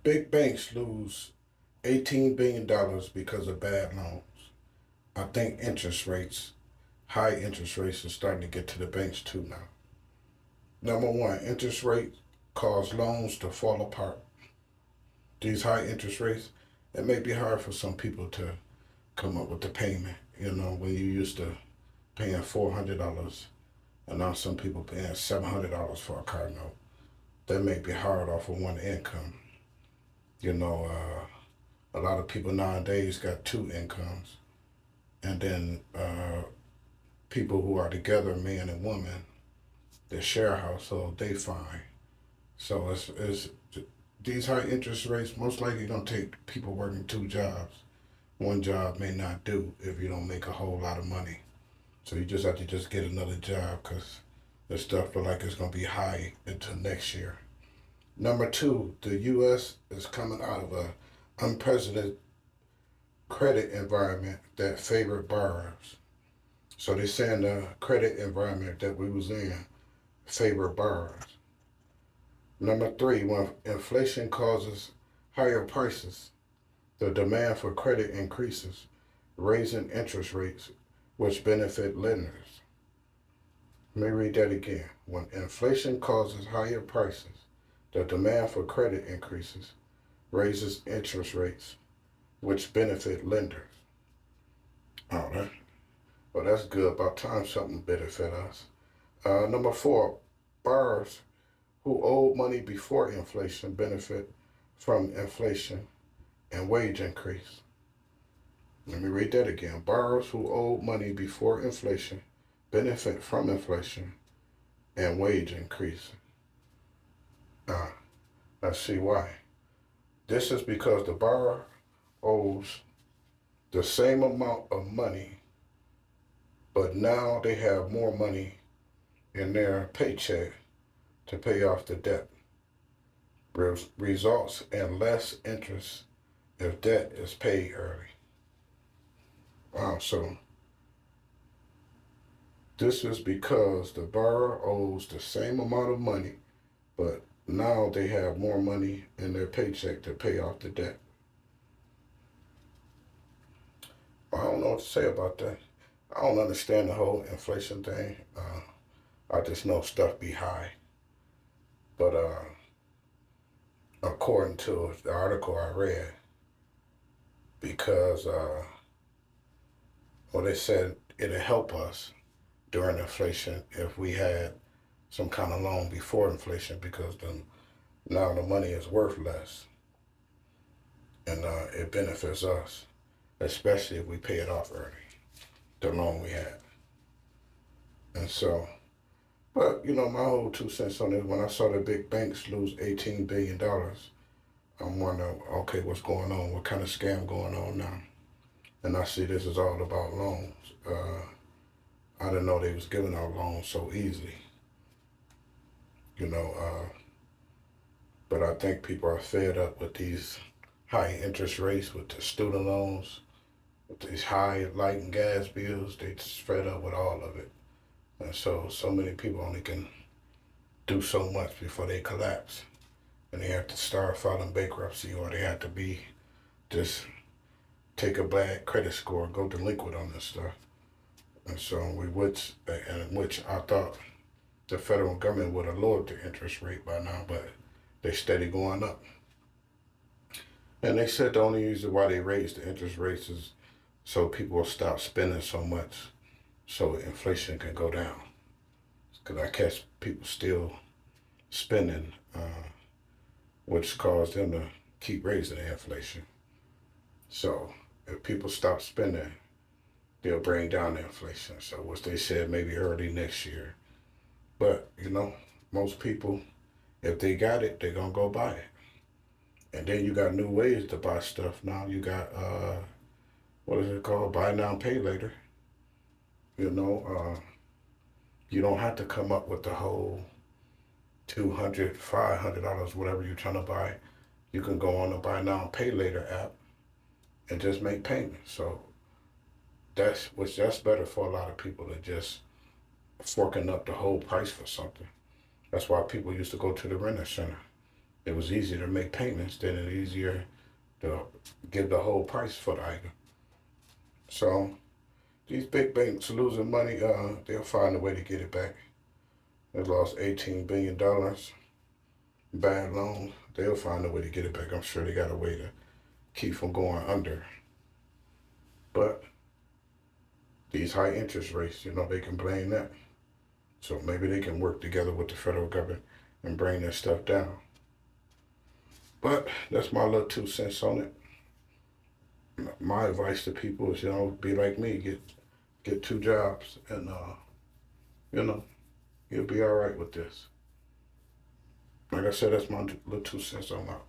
Big banks lose $18 billion because of bad loans. I think high interest rates, are starting to get to the banks too now. Number one, interest rates cause loans to fall apart. These high interest rates, it may be hard for some people to come up with the payment. When you used to paying $400 and now some people paying $700 for a car note. That may be hard off of one income. You know, a lot of people nowadays got two incomes, and then people who are together, man and woman, they share a household, they fine. So it's these high interest rates most likely gonna take people working two jobs. One job may not do if you don't make a whole lot of money. So you just have to just get another job because the stuff look like it's gonna be high until next year. Number two, the U.S. is coming out of a unprecedented credit environment that favored borrowers. So they're saying the credit environment that we was in favored borrowers. Number three, when inflation causes higher prices, the demand for credit increases, raising interest rates, which benefit lenders. Let me read that again. When inflation causes higher prices, the demand for credit increases, raises interest rates, which benefit lenders. All right. Well, that's good. About time something benefit us. Number four, borrowers who owed money before inflation benefit from inflation and wage increase. Let me read that again. Borrowers who owed money before inflation benefit from inflation and wage increase. Uh, let's see why. This is because the borrower owes the same amount of money, but now they have more money in their paycheck to pay off the debt. Results in less interest if debt is paid early. Wow, so this is because the borrower owes the same amount of money, but now they have more money in their paycheck to pay off the debt. I don't know what to say about that. I don't understand the whole inflation thing. I just know stuff be high. But according to the article I read, because well, they said it'll help us during inflation if we had some kind of loan before inflation because now the money is worth less and it benefits us, especially if we pay it off early, the loan we had. And so, but my whole 2 cents on it, when I saw the big banks lose $18 billion, I'm wondering, okay, what's going on? What kind of scam going on now? And I see this is all about loans. I didn't know they was giving out loans so easily. You know, but I think people are fed up with these high interest rates, with the student loans, with these high light and gas bills. They just fed up with all of it. And so many people only can do so much before they collapse. And they have to start filing bankruptcy, or they have to just take a bad credit score, go delinquent on this stuff. And so which I thought the federal government would have lowered the interest rate by now, but they steady going up. And they said the only reason why they raised the interest rates is so people will stop spending so much, so inflation can go down. Because I catch people still spending, which caused them to keep raising the inflation. So if people stop spending, they'll bring down the inflation. So what they said maybe early next year. But most people, if they got it, they're gonna go buy it. And then you got new ways to buy stuff now. You got what is it called? Buy now, pay later. You don't have to come up with the whole $200, $500, whatever you're trying to buy. You can go on the buy now, pay later app and just make payments. So that's better for a lot of people than just forking up the whole price for something. That's why people used to go to the renter center It was easier to make payments than it easier to give the whole price for the item. So these big banks losing money, they'll find a way to get it back. They lost $18 billion, bad loans. They'll find a way to get it back. I'm sure they got a way to keep from going under. But these high interest rates, they can blame that. So maybe they can work together with the federal government and bring that stuff down. But that's my little 2 cents on it. My advice to people is, be like me, get 2 jobs, and you'll be all right with this. Like I said, that's my little 2 cents on that.